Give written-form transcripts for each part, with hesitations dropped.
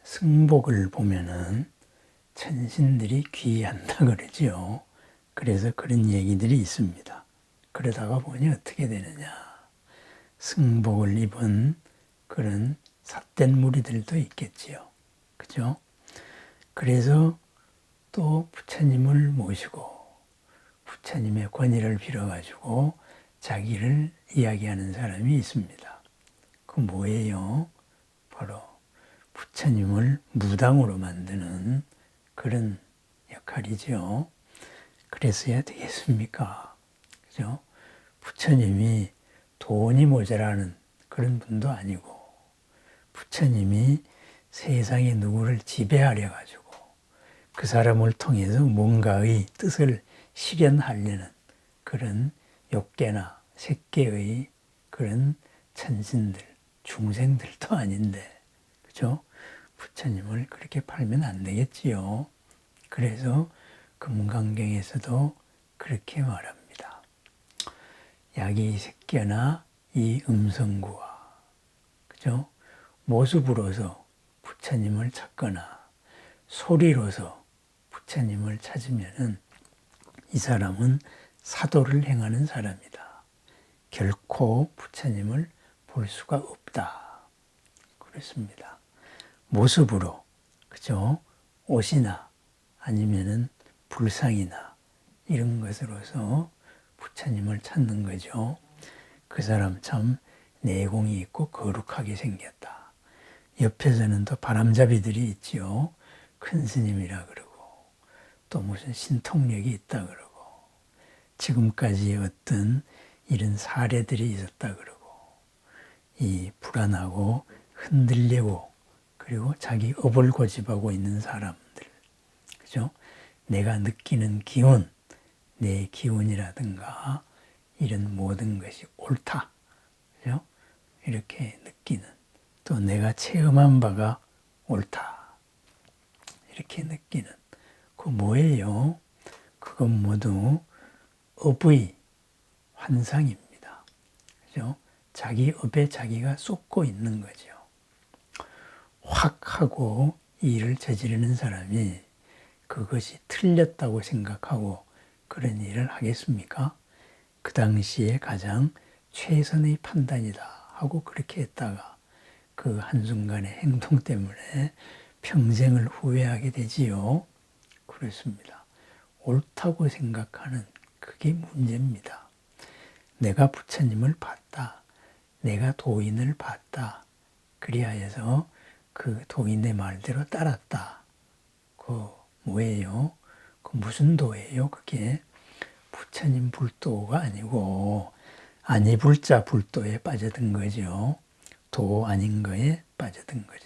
승복을 보면은 천신들이 귀한다 그러지요. 그래서 그런 얘기들이 있습니다. 그러다가 보니 어떻게 되느냐. 승복을 입은 그런 삿된 무리들도 있겠지요. 그죠? 그래서 또 부처님을 모시고 부처님의 권위를 빌어가지고 자기를 이야기하는 사람이 있습니다. 그 뭐예요? 바로 부처님을 무당으로 만드는 그런 역할이죠. 그랬어야 되겠습니까? 그죠? 부처님이 돈이 모자라는 그런 분도 아니고 부처님이 세상에 누구를 지배하려 가지고 그 사람을 통해서 뭔가의 뜻을 실현하려는 그런 욕계나 색계의 그런 천신들, 중생들도 아닌데, 그죠? 부처님을 그렇게 팔면 안 되겠지요. 그래서 금강경에서도 그렇게 말합니다. 약이 색계나 이 음성구와, 그죠? 모습으로서 부처님을 찾거나 소리로서 부처님을 찾으면은 이 사람은 사도를 행하는 사람이다. 결코 부처님을 볼 수가 없다. 그렇습니다. 모습으로, 그죠? 옷이나 아니면은 불상이나 이런 것으로서 부처님을 찾는 거죠. 그 사람 참 내공이 있고 거룩하게 생겼다. 옆에서는 또 바람잡이들이 있지요. 큰 스님이라 그러고 또 무슨 신통력이 있다 그러고 지금까지 어떤 이런 사례들이 있었다 그러고 이 불안하고 흔들리고 그리고 자기 업을 고집하고 있는 사람들, 그죠? 내가 느끼는 기운, 내 기운이라든가 이런 모든 것이 옳다, 그죠? 이렇게 느끼는, 또 내가 체험한 바가 옳다 이렇게 느끼는 그 뭐예요? 그건 모두 업의 환상입니다. 그죠? 자기 업에 자기가 쏟고 있는 거죠. 확 하고 일을 저지르는 사람이 그것이 틀렸다고 생각하고 그런 일을 하겠습니까? 그 당시에 가장 최선의 판단이다 하고 그렇게 했다가 그 한순간의 행동 때문에 평생을 후회하게 되지요. 그렇습니다. 옳다고 생각하는 그게 문제입니다. 내가 부처님을 봤다. 내가 도인을 봤다. 그리하여서 그 도인의 말대로 따랐다. 그 뭐예요? 그 무슨 도예요? 그게 부처님 불도가 아니고 아니불자 불도에 빠져든 거죠. 도 아닌 거에 빠져든 거죠.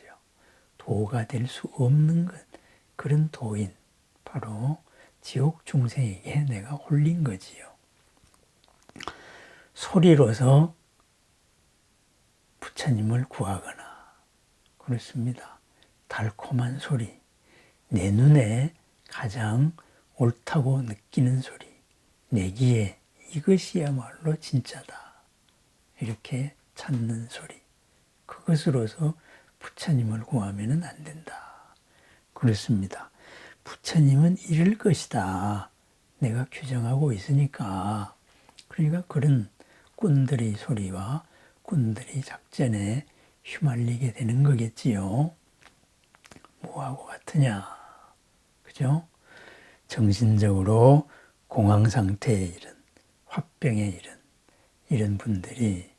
도가 될 수 없는 것, 그런 도인, 바로 지옥 중생에게 내가 홀린 거지요. 소리로서 부처님을 구하거나 그렇습니다. 달콤한 소리, 내 눈에 가장 옳다고 느끼는 소리, 내기에 이것이야말로 진짜다. 이렇게 찾는 소리, 그것으로서 부처님을 구하면 안 된다. 그렇습니다. 부처님은 이럴 것이다. 내가 규정하고 있으니까. 그러니까 그런 꾼들의 소리와 꾼들의 작전에 휘말리게 되는 거겠지요. 뭐하고 같으냐. 그죠? 정신적으로 공황 상태에 이른, 화병에 이른 이런 분들이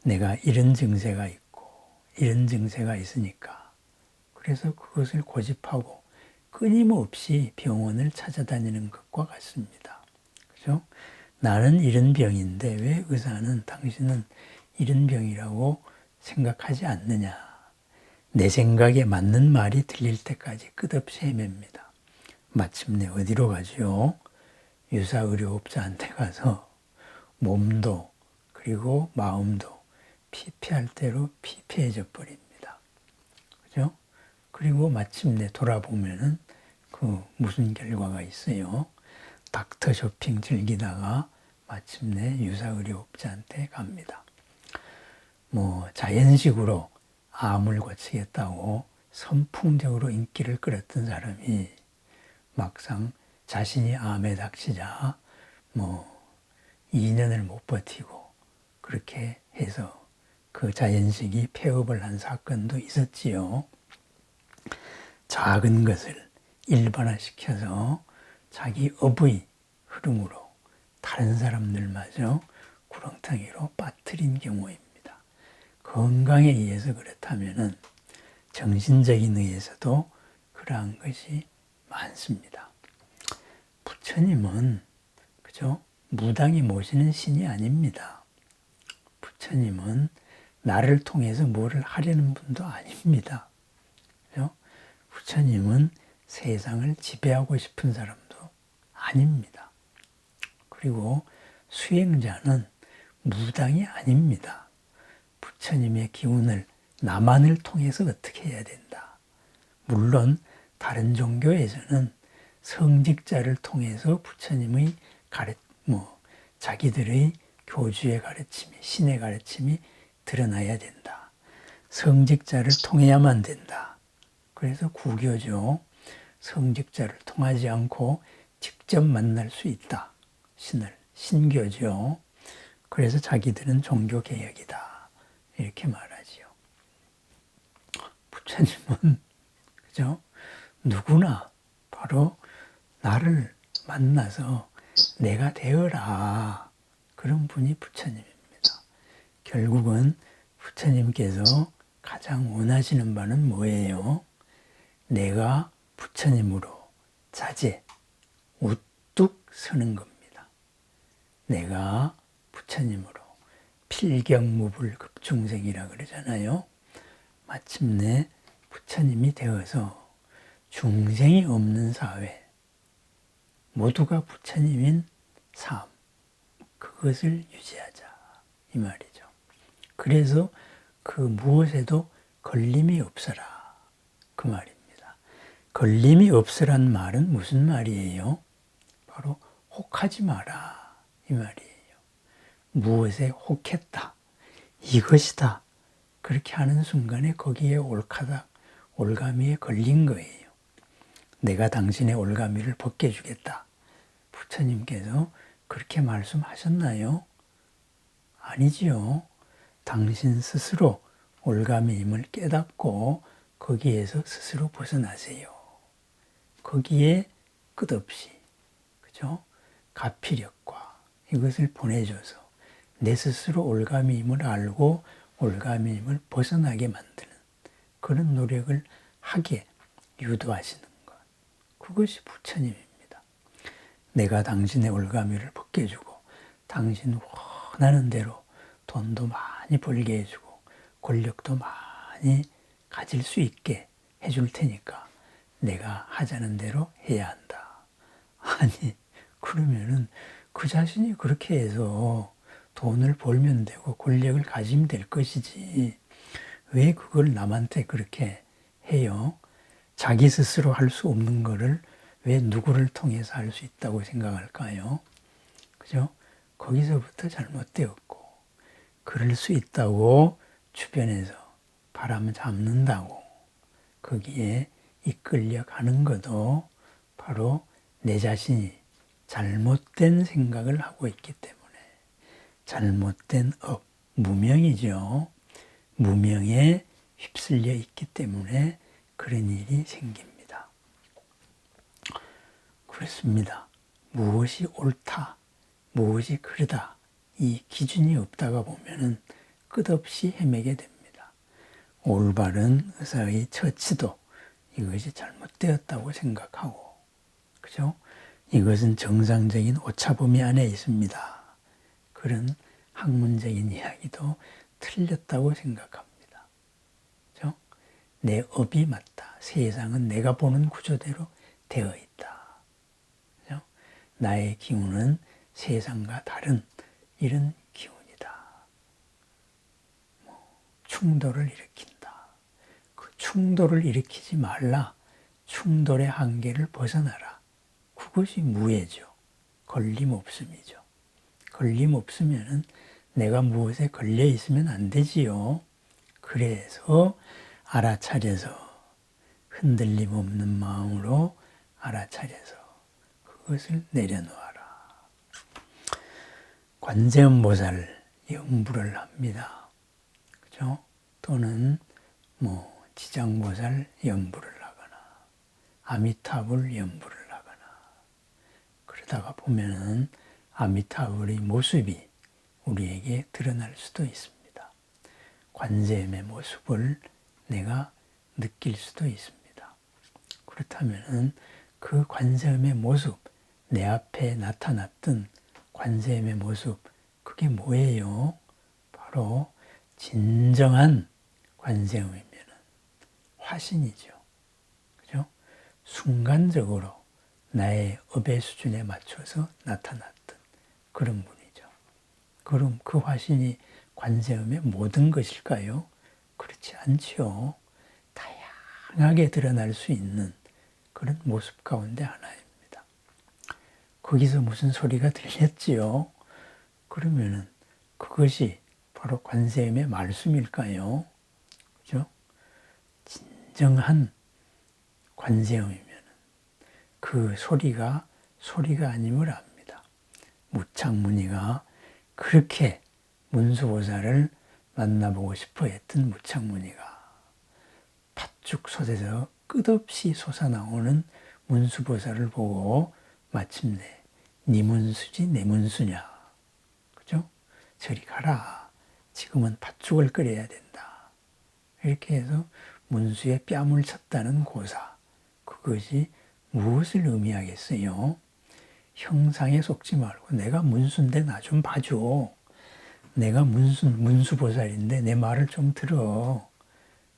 내가 이런 증세가 있고 이런 증세가 있으니까 그래서 그것을 고집하고 끊임없이 병원을 찾아다니는 것과 같습니다. 그죠? 나는 이런 병인데 왜 의사는 당신은 이런 병이라고 생각하지 않느냐. 내 생각에 맞는 말이 들릴 때까지 끝없이 헤맵니다. 마침내 어디로 가지요? 유사의료업자한테 가서 몸도 그리고 마음도 피폐할 대로 피폐해져 버립니다. 그죠? 그리고 마침내 돌아보면은 그 무슨 결과가 있어요? 닥터 쇼핑 즐기다가 마침내 유사의료업자한테 갑니다. 뭐 자연식으로 암을 고치겠다고 선풍적으로 인기를 끌었던 사람이 막상 자신이 암에 닥치자 2년을 못 버티고 그렇게 해서 그 자연식이 폐업을 한 사건도 있었지요. 작은 것을 일반화시켜서 자기 업의 흐름으로 다른 사람들마저 구렁텅이로 빠뜨린 경우입니다. 건강에 의해서 그렇다면은 정신적인 의해서도 그러한 것이 많습니다. 부처님은 그죠? 무당이 모시는 신이 아닙니다. 부처님은 나를 통해서 뭐를 하려는 분도 아닙니다. 그죠? 부처님은 세상을 지배하고 싶은 사람도 아닙니다. 그리고 수행자는 무당이 아닙니다. 부처님의 기운을 나만을 통해서 어떻게 해야 된다. 물론 다른 종교에서는 성직자를 통해서 부처님의 자기들의 교주의 가르침이, 신의 가르침이 드러나야 된다. 성직자를 통해야만 된다. 그래서 구교죠. 성직자를 통하지 않고 직접 만날 수 있다. 신을. 신교죠. 그래서 자기들은 종교개혁이다. 이렇게 말하지요. 부처님은 그죠? 누구나 바로 나를 만나서 내가 되어라. 그런 분이 부처님입니다. 결국은 부처님께서 가장 원하시는 바는 뭐예요? 내가 부처님으로 자제, 우뚝 서는 겁니다. 내가 부처님으로 필경무불급중생이라 그러잖아요. 마침내 부처님이 되어서 중생이 없는 사회, 모두가 부처님인 삶, 그것을 유지하자 이 말이죠. 그래서 그 무엇에도 걸림이 없어라 그 말입니다. 걸림이 없으란 말은 무슨 말이에요? 바로 혹하지 마라 이 말이에요. 무엇에 혹했다, 이것이다 그렇게 하는 순간에 거기에 옳다다, 올가미에 걸린 거예요. 내가 당신의 올가미를 벗겨주겠다. 부처님께서 그렇게 말씀하셨나요? 아니지요. 당신 스스로 올가미임을 깨닫고 거기에서 스스로 벗어나세요. 거기에 끝없이 그죠? 가피력과 이것을 보내줘서 내 스스로 올가미임을 알고 올가미임을 벗어나게 만드는 그런 노력을 하게 유도하시는 것. 그것이 부처님입니다. 내가 당신의 올가미를 벗겨주고 당신 원하는 대로 돈도 많이 벌게 해주고 권력도 많이 가질 수 있게 해줄 테니까 내가 하자는 대로 해야 한다. 아니 그러면은 그 자신이 그렇게 해서 돈을 벌면 되고 권력을 가지면 될 것이지 왜 그걸 남한테 그렇게 해요? 자기 스스로 할 수 없는 거를 왜 누구를 통해서 할 수 있다고 생각할까요? 그죠? 거기서부터 잘못되었고 그럴 수 있다고 주변에서 바람 잡는다고 거기에 이끌려 가는 것도 바로 내 자신이 잘못된 생각을 하고 있기 때문에 잘못된 업, 무명이죠. 무명에 휩쓸려 있기 때문에 그런 일이 생깁니다. 그렇습니다. 무엇이 옳다, 무엇이 그르다 이 기준이 없다가 보면은 끝없이 헤매게 됩니다. 올바른 의사의 처치도 이것이 잘못되었다고 생각하고, 그죠? 이것은 정상적인 오차범위 안에 있습니다. 그런 학문적인 이야기도 틀렸다고 생각합니다. 그죠? 내 업이 맞다. 세상은 내가 보는 구조대로 되어 있다. 그죠? 나의 기운은 세상과 다른 이런 기운이다. 충돌을 일으킨다. 그 충돌을 일으키지 말라. 충돌의 한계를 벗어나라. 그것이 무예죠. 걸림없음이죠. 걸림없으면은 내가 무엇에 걸려 있으면 안 되지요. 그래서 알아차려서 흔들림 없는 마음으로 알아차려서 그것을 내려놓아라. 관세음보살 염불을 합니다. 그죠? 또는 지장보살 염불을 하거나 아미타불 염불을 하거나 그러다가 보면은 아미타불의 모습이 우리에게 드러날 수도 있습니다. 관세음의 모습을 내가 느낄 수도 있습니다. 그렇다면은 그 관세음의 모습, 내 앞에 나타났던 관세음의 모습, 그게 뭐예요? 바로 진정한 관세음이면은 화신이죠. 그죠? 순간적으로 나의 업의 수준에 맞춰서 나타났던 그런 분이죠. 그럼 그 화신이 관세음의 모든 것일까요? 그렇지 않지요. 다양하게 드러날 수 있는 그런 모습 가운데 하나입니다. 거기서 무슨 소리가 들렸지요? 그러면은 그것이 바로 관세음의 말씀일까요? 그죠? 진정한 관세음이면 그 소리가 아님을 압니다. 무창무니가 그렇게 문수보살을 만나보고 싶어 했던 무창무니가 팥죽솥에서 끝없이 솟아나오는 문수보살을 보고 마침내 네 문수지 내 문수냐. 그죠? 저리 가라. 지금은 팥죽을 끓여야 된다. 이렇게 해서 문수에 뺨을 쳤다는 고사. 그것이 무엇을 의미하겠어요? 형상에 속지 말고 내가 문수인데 나 좀 봐줘. 내가 문수보살인데 내 말을 좀 들어.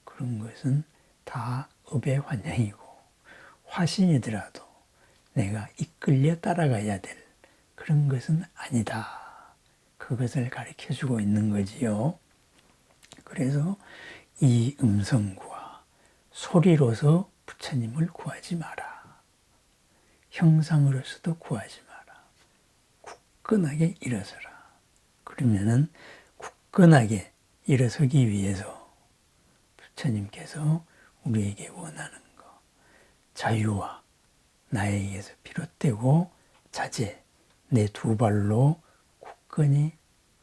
그런 것은 다 업의 환영이고 화신이더라도 내가 이끌려 따라가야 될 그런 것은 아니다. 그것을 가르쳐주고 있는 거지요. 그래서 이 음성구와 소리로서 부처님을 구하지 마라. 형상으로서도 구하지 마라. 굳건하게 일어서라. 그러면은 굳건하게 일어서기 위해서 부처님께서 우리에게 원하는 것, 자유와 나에게서 비롯되고 자제, 내 두 발로 굳건히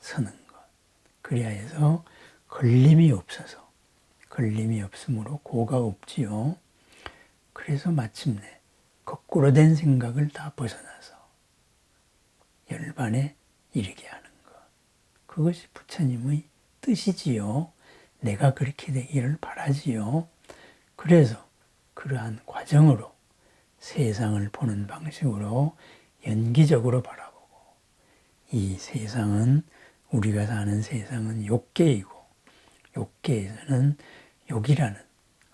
서는 것. 그래야 해서 걸림이 없으므로 고가 없지요. 그래서 마침내 거꾸로 된 생각을 다 벗어나서 열반에 이르게 하는 것. 그것이 부처님의 뜻이지요. 내가 그렇게 되기를 바라지요. 그래서 그러한 과정으로 세상을 보는 방식으로 연기적으로 바라보고 이 세상은 우리가 사는 세상은 욕계이고 욕계에서는 욕이라는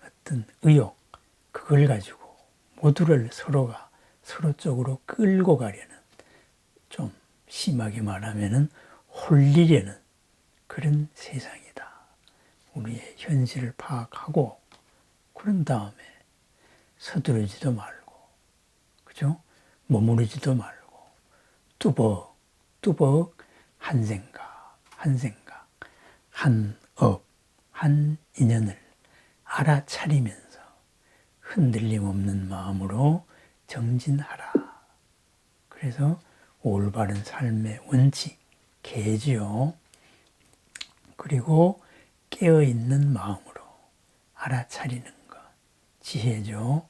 어떤 의욕 그걸 가지고 모두를 서로가 서로 쪽으로 끌고 가려는 좀 심하게 말하면은 홀리려는 그런 세상이다. 우리의 현실을 파악하고 그런 다음에 서두르지도 말고 그죠? 머무르지도 말고 뚜벅 한 생각 한 업, 한 인연을 알아차리면서 흔들림 없는 마음으로 정진하라. 그래서 올바른 삶의 원칙, 계지요. 그리고 깨어있는 마음으로 알아차리는 것, 지혜죠.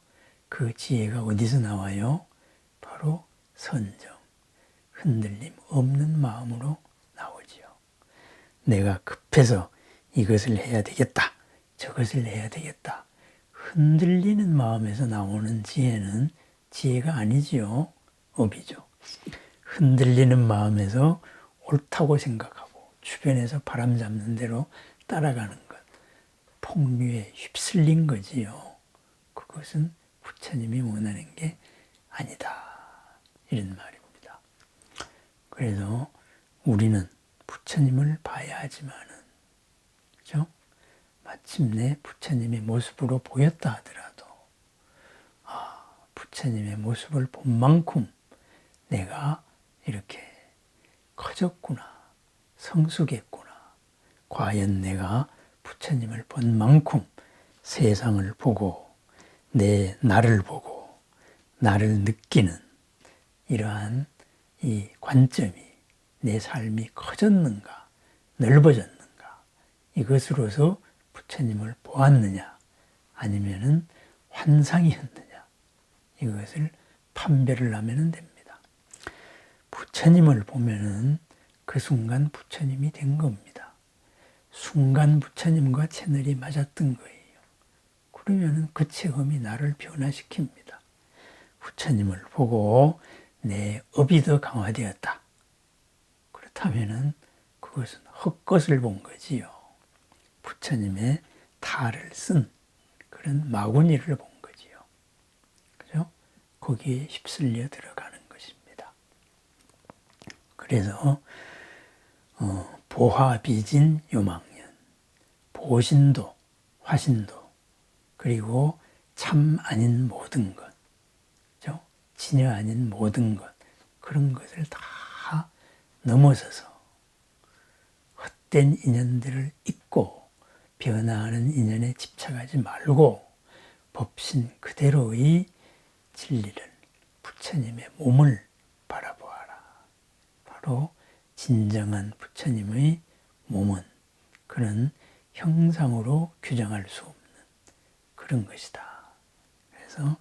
그 지혜가 어디서 나와요? 바로 선정, 흔들림 없는 마음으로 나오지요. 내가 급해서 이것을 해야 되겠다, 저것을 해야 되겠다. 흔들리는 마음에서 나오는 지혜는 지혜가 아니지요. 업이죠. 흔들리는 마음에서 옳다고 생각하고 주변에서 바람 잡는 대로 따라가는 것. 폭류에 휩쓸린 거지요. 그것은 부처님이 원하는 게 아니다. 이런 말입니다. 그래서 우리는 부처님을 봐야 하지만은, 그죠? 마침내 부처님의 모습으로 보였다 하더라도, 부처님의 모습을 본 만큼 내가 이렇게 커졌구나, 성숙했구나. 과연 내가 부처님을 본 만큼 세상을 보고 내 나를 보고 나를 느끼는 이러한 이 관점이 내 삶이 커졌는가 넓어졌는가 이것으로서 부처님을 보았느냐 아니면은 환상이었느냐 이것을 판별을 하면 됩니다. 부처님을 보면은 그 순간 부처님이 된 겁니다. 순간 부처님과 채널이 맞았던 거예요. 그러면은 그 체험이 나를 변화시킵니다. 부처님을 보고 내 업이 더 강화되었다. 그렇다면은 그것은 헛것을 본 거지요. 부처님의 탈을 쓴 그런 마구니를 본 거지요. 그죠? 거기에 휩쓸려 들어가는 것입니다. 그래서 보화비진 요망년, 보신도, 화신도, 그리고 참 아닌 모든 것, 그죠? 진여 아닌 모든 것, 그런 것을 다 넘어서서 헛된 인연들을 잊고 변화하는 인연에 집착하지 말고 법신 그대로의 진리를 부처님의 몸을 바라보아라. 바로 진정한 부처님의 몸은 그런 형상으로 규정할 수 없는 그런 것이다. 그래서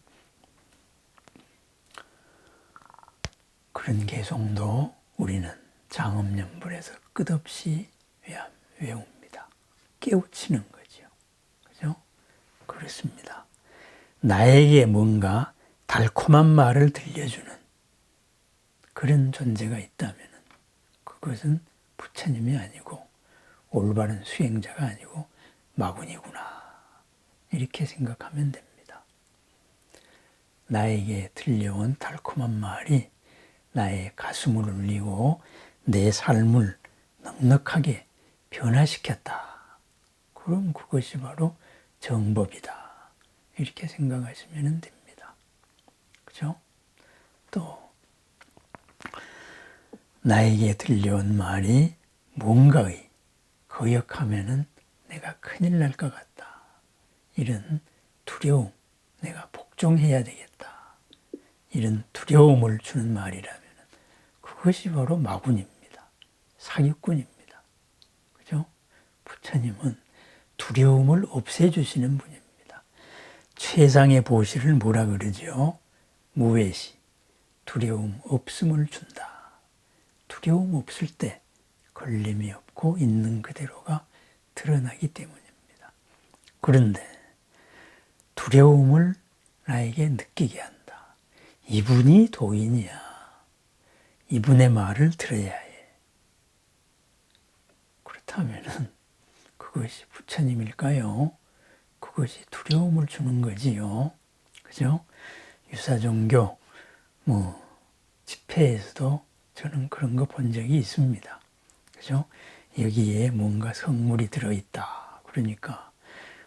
그런 개송도 우리는 장엄연불에서 끝없이 외웁니다. 깨우치는 거죠. 그죠? 그렇습니다. 나에게 뭔가 달콤한 말을 들려주는 그런 존재가 있다면 그것은 부처님이 아니고 올바른 수행자가 아니고 마군이구나. 이렇게 생각하면 됩니다. 나에게 들려온 달콤한 말이 나의 가슴을 울리고 내 삶을 넉넉하게 변화시켰다. 그럼 그것이 바로 정법이다. 이렇게 생각하시면 됩니다. 그죠? 또 나에게 들려온 말이 뭔가의 거역하면은 내가 큰일 날 것 같다. 이런 두려움, 내가 복종해야 되겠다. 이런 두려움을 주는 말이라면 그것이 바로 마군입니다. 사기꾼입니다. 그죠? 부처님은 두려움을 없애주시는 분입니다. 최상의 보시를 뭐라 그러죠? 무외시, 두려움 없음을 준다. 두려움 없을 때 걸림이 없고 있는 그대로가 드러나기 때문입니다. 그런데 두려움을 나에게 느끼게 한다. 이분이 도인이야. 이분의 말을 들어야 해. 그렇다면 그것이 부처님일까요? 그것이 두려움을 주는 거지요. 그죠? 유사종교 집회에서도 저는 그런 거 본 적이 있습니다. 그죠? 여기에 뭔가 성물이 들어있다. 그러니까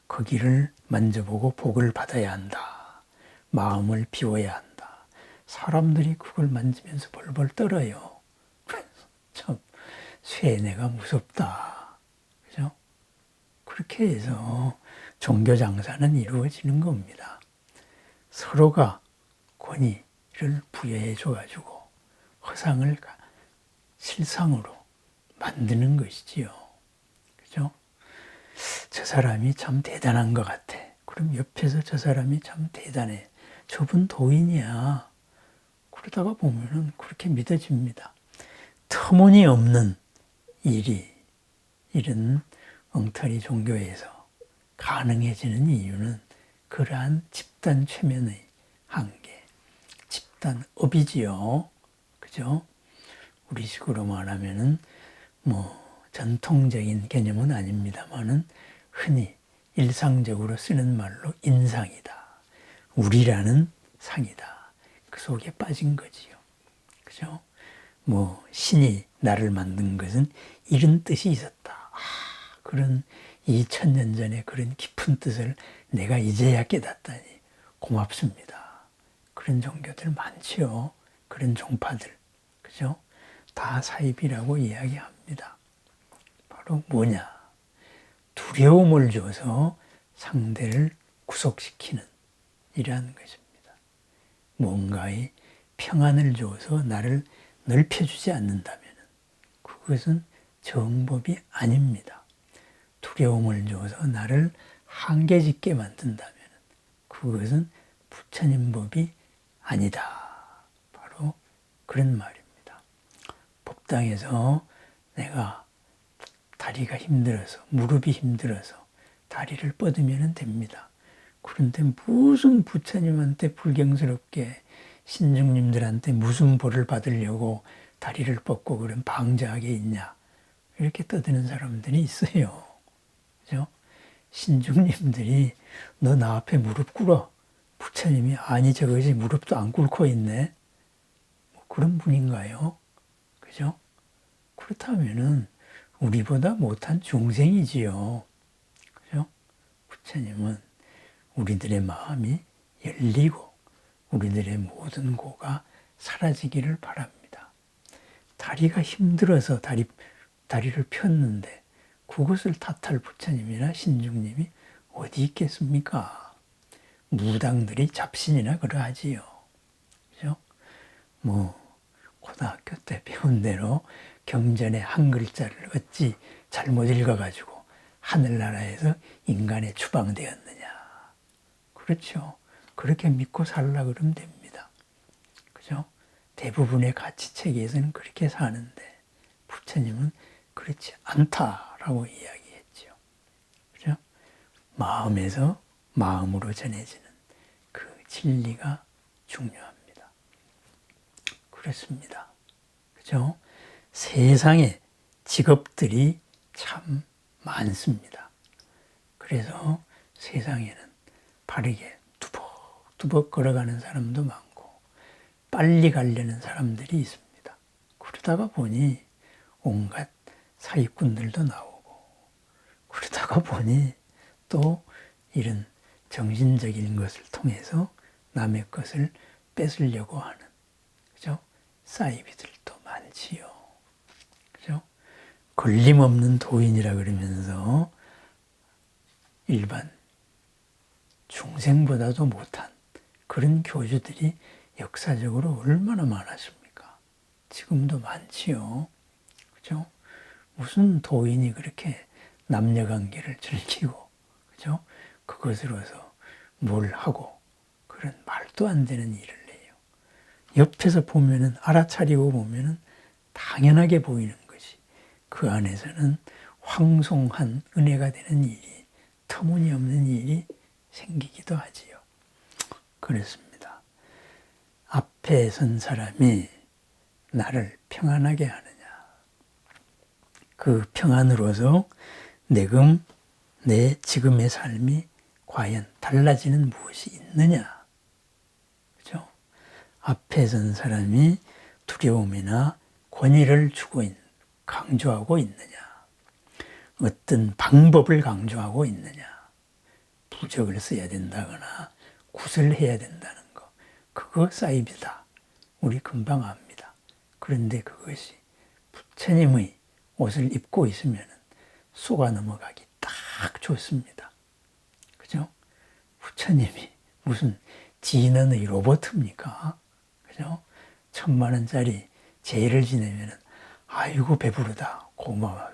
거기를 만져보고 복을 받아야 한다. 마음을 비워야 한다. 사람들이 그걸 만지면서 벌벌 떨어요. 참 쇠뇌가 무섭다. 그죠? 그렇게 해서 종교 장사는 이루어지는 겁니다. 서로가 권위를 부여해 줘가지고 허상을 실상으로 만드는 것이지요. 그죠? 저 사람이 참 대단한 것 같아. 그럼 옆에서 저 사람이 참 대단해. 저분 도인이야. 그러다가 보면은 그렇게 믿어집니다. 터무니없는 일이 이런 엉터리 종교에서 가능해지는 이유는 그러한 집단 최면의 한계, 집단업이지요. 그죠? 우리식으로 말하면은 전통적인 개념은 아닙니다만은 흔히 일상적으로 쓰는 말로 인상이다. 우리라는 상이다. 그 속에 빠진 거지요. 그죠? 신이 나를 만든 것은 이런 뜻이 있었다. 그런 2000년 전에 그런 깊은 뜻을 내가 이제야 깨닫다니 고맙습니다. 그런 종교들 많지요. 그런 종파들. 그죠? 다 사입이라고 이야기합니다. 바로 뭐냐? 두려움을 줘서 상대를 구속시키는 이라는 것입니다. 뭔가의 평안을 줘서 나를 넓혀주지 않는다면 그것은 정법이 아닙니다. 두려움을 줘서 나를 한계 짓게 만든다면 그것은 부처님 법이 아니다. 바로 그런 말입니다. 법당에서 내가 다리가 힘들어서, 무릎이 힘들어서 다리를 뻗으면 됩니다. 그런데 무슨 부처님한테 불경스럽게 신중님들한테 무슨 벌을 받으려고 다리를 뻗고 그런 방자하게 있냐. 이렇게 떠드는 사람들이 있어요. 그죠? 신중님들이 너 나 앞에 무릎 꿇어. 부처님이 아니 저것이 무릎도 안 꿇고 있네. 뭐 그런 분인가요? 그죠? 그렇다면은 우리보다 못한 중생이지요. 그죠? 부처님은 우리들의 마음이 열리고 우리들의 모든 고가 사라지기를 바랍니다. 다리가 힘들어서 다리를 폈는데 그것을 탓할 부처님이나 신중님이 어디 있겠습니까? 무당들이 잡신이나 그러하지요. 그죠? 고등학교 때 배운 대로 경전의 한 글자를 어찌 잘못 읽어가지고 하늘나라에서 인간에 추방되었느냐. 그렇죠. 그렇게 믿고 살라 그러면 됩니다. 그죠? 대부분의 가치체계에서는 그렇게 사는데 부처님은 그렇지 않다라고 이야기했죠. 그죠? 마음에서 마음으로 전해지는 그 진리가 중요합니다. 그렇습니다. 그죠? 세상에 직업들이 참 많습니다. 그래서 세상에는 바르게 두벅두벅 걸어가는 사람도 많고 빨리 가려는 사람들이 있습니다. 그러다가 보니 온갖 사기꾼들도 나오고 그러다가 보니 또 이런 정신적인 것을 통해서 남의 것을 뺏으려고 하는 그죠? 사이비들도 많지요. 그죠? 걸림없는 도인이라 그러면서 일반 중생보다도 못한 그런 교주들이 역사적으로 얼마나 많았습니까? 지금도 많지요. 그죠? 무슨 도인이 그렇게 남녀관계를 즐기고, 그죠? 그것으로서 뭘 하고, 그런 말도 안 되는 일을 해요. 옆에서 보면은, 알아차리고 보면은 당연하게 보이는 것이 그 안에서는 황송한 은혜가 되는 일이, 터무니없는 일이 생기기도 하지요. 그렇습니다. 앞에 선 사람이 나를 평안하게 하느냐. 그 평안으로서 내 지금의 삶이 과연 달라지는 무엇이 있느냐. 그죠? 앞에 선 사람이 두려움이나 권위를 강조하고 있느냐. 어떤 방법을 강조하고 있느냐. 부적을 써야 된다거나 굿을 해야 된다는 거. 그거 사이비다. 우리 금방 압니다. 그런데 그것이 부처님의 옷을 입고 있으면 속아 넘어가기 딱 좋습니다. 그죠? 부처님이 무슨 지능의 로봇입니까? 그죠? 10,000,000원짜리 제를 지내면 아이고 배부르다 고마워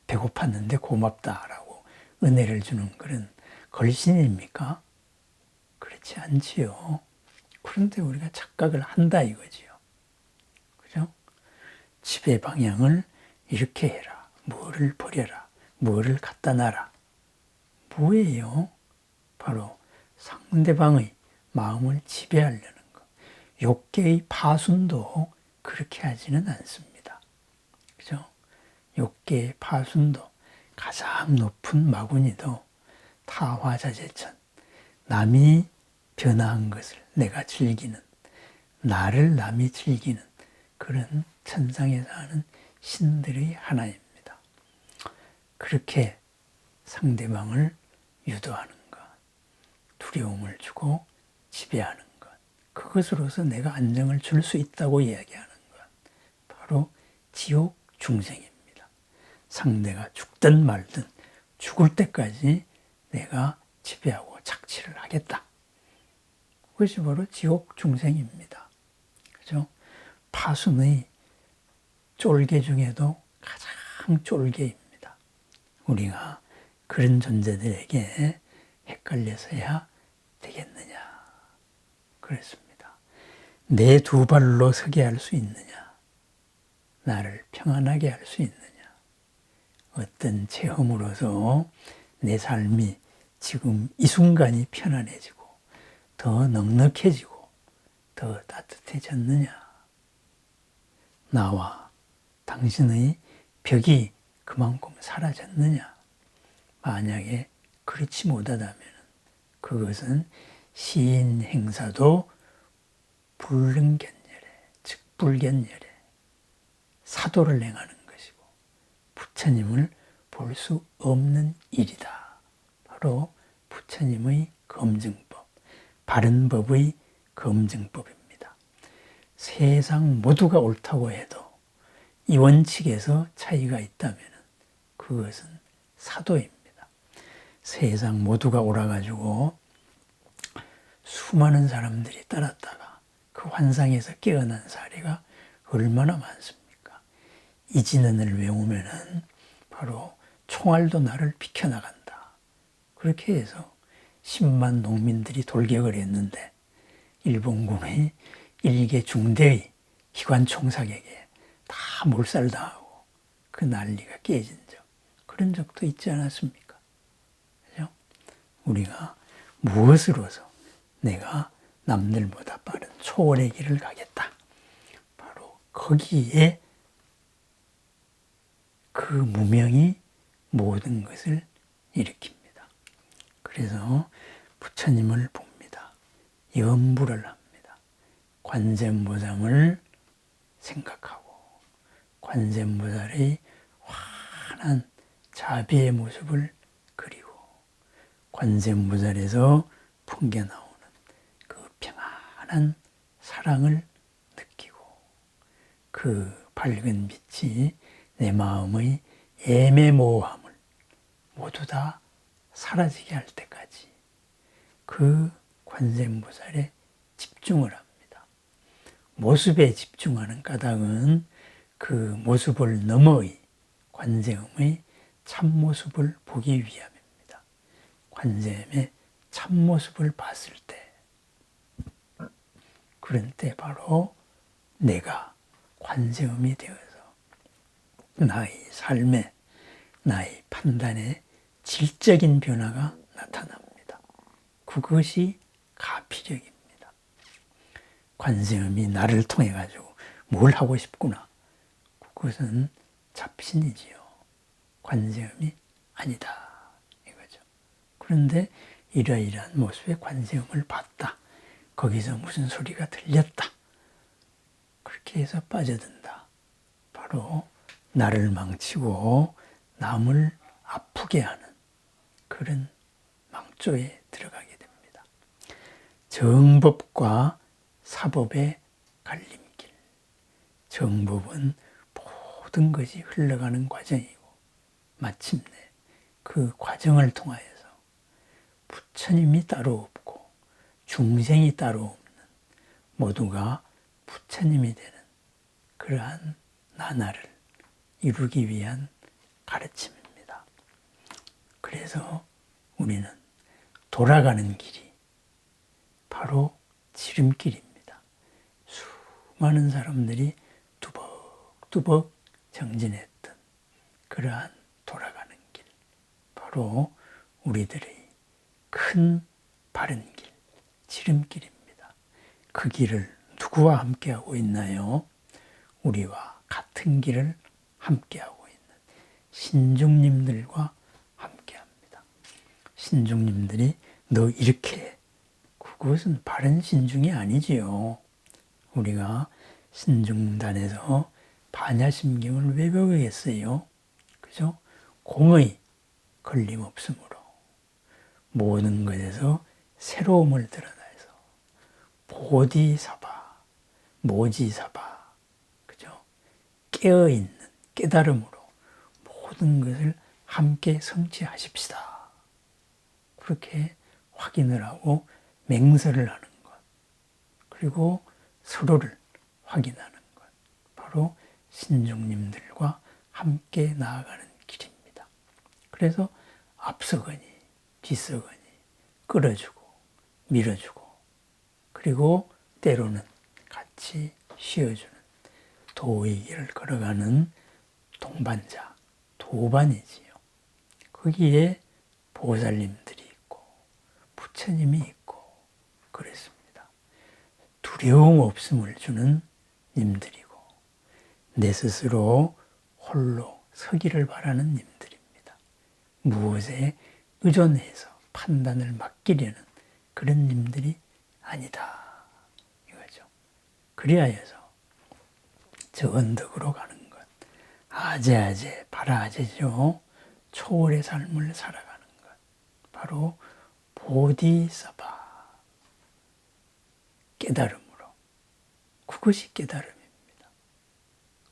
배고팠는데 고맙다라고 은혜를 주는 그런 걸신입니까? 그렇지 않지요. 그런데 우리가 착각을 한다 이거지요. 그죠? 집의 방향을 이렇게 해라. 뭐를 버려라. 뭐를 갖다 놔라. 뭐예요? 바로 상대방의 마음을 지배하려는 것. 욕계의 파순도 그렇게 하지는 않습니다. 그죠? 욕계의 파순도 가장 높은 마구니도 타화자재천, 남이 변화한 것을 내가 즐기는, 나를 남이 즐기는 그런 천상에 사는 신들의 하나입니다. 그렇게 상대방을 유도하는 것, 두려움을 주고 지배하는 것, 그것으로서 내가 안정을 줄 수 있다고 이야기하는 것, 바로 지옥 중생입니다. 상대가 죽든 말든 죽을 때까지 내가 지배하고 착취를 하겠다. 그것이 바로 지옥 중생입니다. 그죠? 파순의 쫄개 중에도 가장 쫄개입니다. 우리가 그런 존재들에게 헷갈려서야 되겠느냐. 그렇습니다. 내 두 발로 서게 할 수 있느냐. 나를 평안하게 할 수 있느냐. 어떤 체험으로서 내 삶이 지금 이 순간이 편안해지고 더 넉넉해지고 더 따뜻해졌느냐. 나와 당신의 벽이 그만큼 사라졌느냐. 만약에 그렇지 못하다면 그것은 시인 행사도 불능견열에, 즉 불견열에 사도를 행하는 것이고 부처님을 볼 수 없는 일이다. 바로 부처님의 검증법, 바른 법의 검증법입니다. 세상 모두가 옳다고 해도 이 원칙에서 차이가 있다면 그것은 사도입니다. 세상 모두가 옳아가지고 수많은 사람들이 따랐다가 그 환상에서 깨어난 사례가 얼마나 많습니까? 이진언을 외우면은 바로 총알도 나를 비켜나간다. 그렇게 해서 10만 농민들이 돌격을 했는데 일본군의 일개 중대의 기관총사에게 다 몰살당하고 그 난리가 깨진 적, 그런 적도 있지 않았습니까? 그죠? 우리가 무엇으로서 내가 남들보다 빠른 초월의 길을 가겠다. 바로 거기에 그 무명이 모든 것을 일으킵니다. 그래서 부처님을 봅니다. 염불을 합니다. 관세음보살을 생각하고 관세음보살의 환한 자비의 모습을 그리고 관세음보살에서 풍겨나오는 그 평안한 사랑을 느끼고 그 밝은 빛이 내 마음의 애매모호함을 모두 다 사라지게 할 때까지 그 관세음보살에 집중을 합니다. 모습에 집중하는 까닭은 그 모습을 너머의 관세음의 참모습을 보기 위함입니다. 관세음의 참모습을 봤을 때 그런 때 바로 내가 관세음이 되어서 나의 삶에 나의 판단에 질적인 변화가 나타납니다. 그것이 가피력입니다. 관세음이 나를 통해 가지고 뭘 하고 싶구나. 그것은 잡신이지요. 관세음이 아니다. 이거죠. 그런데 이러이러한 모습의 관세음을 봤다. 거기서 무슨 소리가 들렸다. 그렇게 해서 빠져든다. 바로 나를 망치고 남을 아프게 하는 그런 망조에 들어가게 됩니다. 정법과 사법의 갈림길. 정법은 모든 것이 흘러가는 과정이고 마침내 그 과정을 통하여서 부처님이 따로 없고 중생이 따로 없는 모두가 부처님이 되는 그러한 나날을 이루기 위한 가르침입니다. 그래서 우리는 돌아가는 길이 바로 지름길입니다. 수많은 사람들이 두벅두벅 정진했던 그러한 돌아가는 길, 바로 우리들의 큰 바른 길, 지름길입니다. 그 길을 누구와 함께하고 있나요? 우리와 같은 길을 함께하고 있는 신중님들과 함께합니다. 신중님들이 너 이렇게 해. 그것은 바른 신중이 아니지요. 우리가 신중단에서 반야심경을 왜 배우겠어요? 그죠? 공의 걸림없으므로 모든 것에서 새로움을 드러내서 보디사바, 모지사바, 그죠? 깨어있는 깨달음으로 모든 것을 함께 성취하십시다. 그렇게 확인을 하고 맹설을 하는 것. 그리고 서로를 확인하는 것. 바로 신중님들과 함께 나아가는 길입니다. 그래서 앞서거니 뒤서거니 끌어주고 밀어주고 그리고 때로는 같이 쉬어주는 도의 길을 걸어가는 동반자, 도반이지요. 거기에 보살님들이 있고 부처님이 있고 그랬습니다. 두려움 없음을 주는 님들이고 내 스스로 홀로 서기를 바라는 님들입니다. 무엇에 의존해서 판단을 맡기려는 그런 님들이 아니다 이거죠. 그리하여서 저 언덕으로 가는 것, 아제아제 바라아제죠. 초월의 삶을 살아가는 것, 바로 보디사바, 깨달음으로. 그것이 깨달음입니다.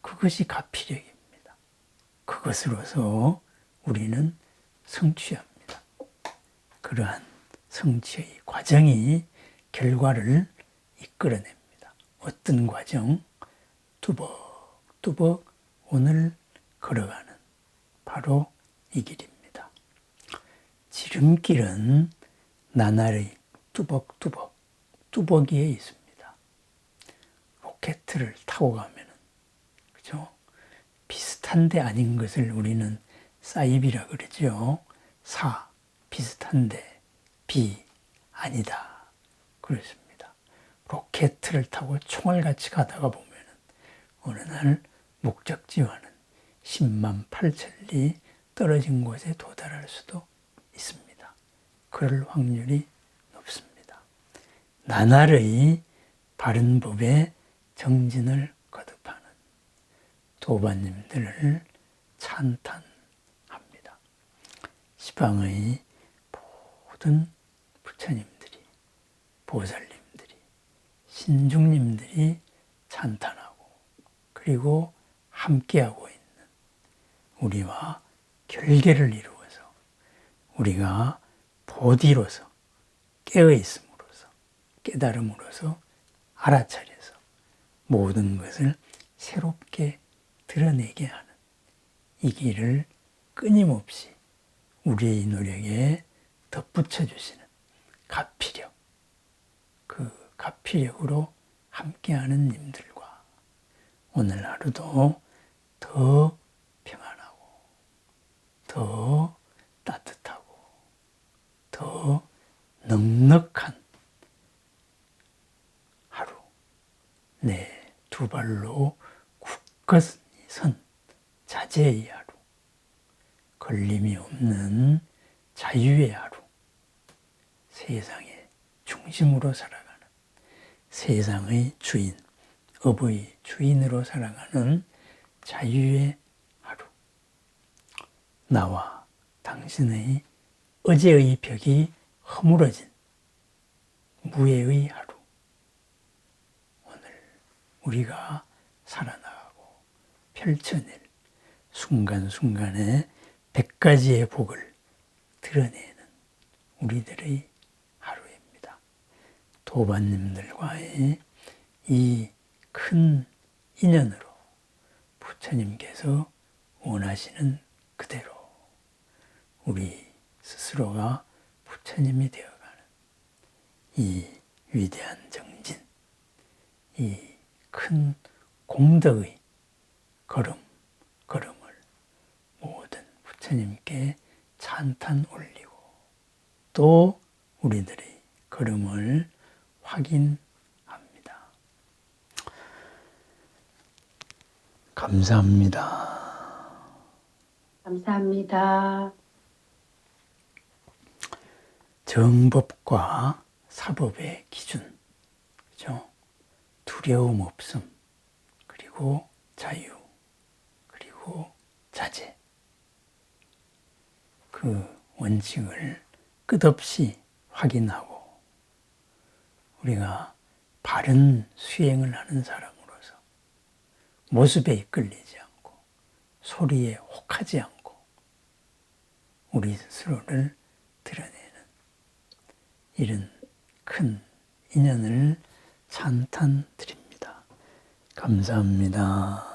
그것이 가피력입니다. 그것으로서 우리는 성취합니다. 그러한 성취의 과정이 결과를 이끌어냅니다. 어떤 과정? 뚜벅뚜벅 오늘 걸어가는 바로 이 길입니다. 지름길은 나날의 뚜벅뚜벅 뚜벅이에 있습니다. 로켓을 타고 가면은 그죠? 비슷한데 아닌 것을 우리는 사이비라 그러죠. 사 비슷한데 비 아니다 그렇습니다. 로켓을 타고 총알 같이 가다가 보면은 어느 날 목적지와는 10만 8천리 떨어진 곳에 도달할 수도 있습니다. 그럴 확률이 높습니다. 나날의 바른 법에 정진을 거듭하는 도반님들을 찬탄합니다. 시방의 모든 부처님들이, 보살님들이, 신중님들이 찬탄하고 그리고 함께하고 있는 우리와 결계를 이루어서 우리가 보디로서 깨어있음으로써 깨달음으로써 알아차려서 모든 것을 새롭게 드러내게 하는 이 길을 끊임없이 우리의 노력에 덧붙여 주시는 가피력, 그 가피력으로 함께하는 님들과 오늘 하루도 더 평안하고 더 따뜻하고 더 넉넉한 하루, 내 두 발로 굳건히 선 자제의 하루, 걸림이 없는 자유의 하루, 세상의 중심으로 살아가는 세상의 주인, 업의 주인으로 살아가는 자유의 하루, 나와 당신의 어제의 벽이 허물어진 무해의 하루, 오늘 우리가 살아나가고 펼쳐낼 순간순간에 100가지의 복을 드러내는 우리들의 하루입니다. 도반님들과의 이 큰 인연으로 부처님께서 원하시는 그대로 우리 스스로가 부처님이 되어가는 이 위대한 정진, 이 큰 공덕의 걸음을 모든 부처님께 찬탄 올리고 또 우리들의 걸음을 확인합니다. 감사합니다. 감사합니다. 정법과 사법의 기준, 그죠? 두려움 없음, 그리고 자유, 그리고 자제. 그 원칙을 끝없이 확인하고 우리가 바른 수행을 하는 사람으로서 모습에 이끌리지 않고 소리에 혹하지 않고 우리 스스로를 드러내는 이런 큰 인연을 찬탄 드립니다. 감사합니다.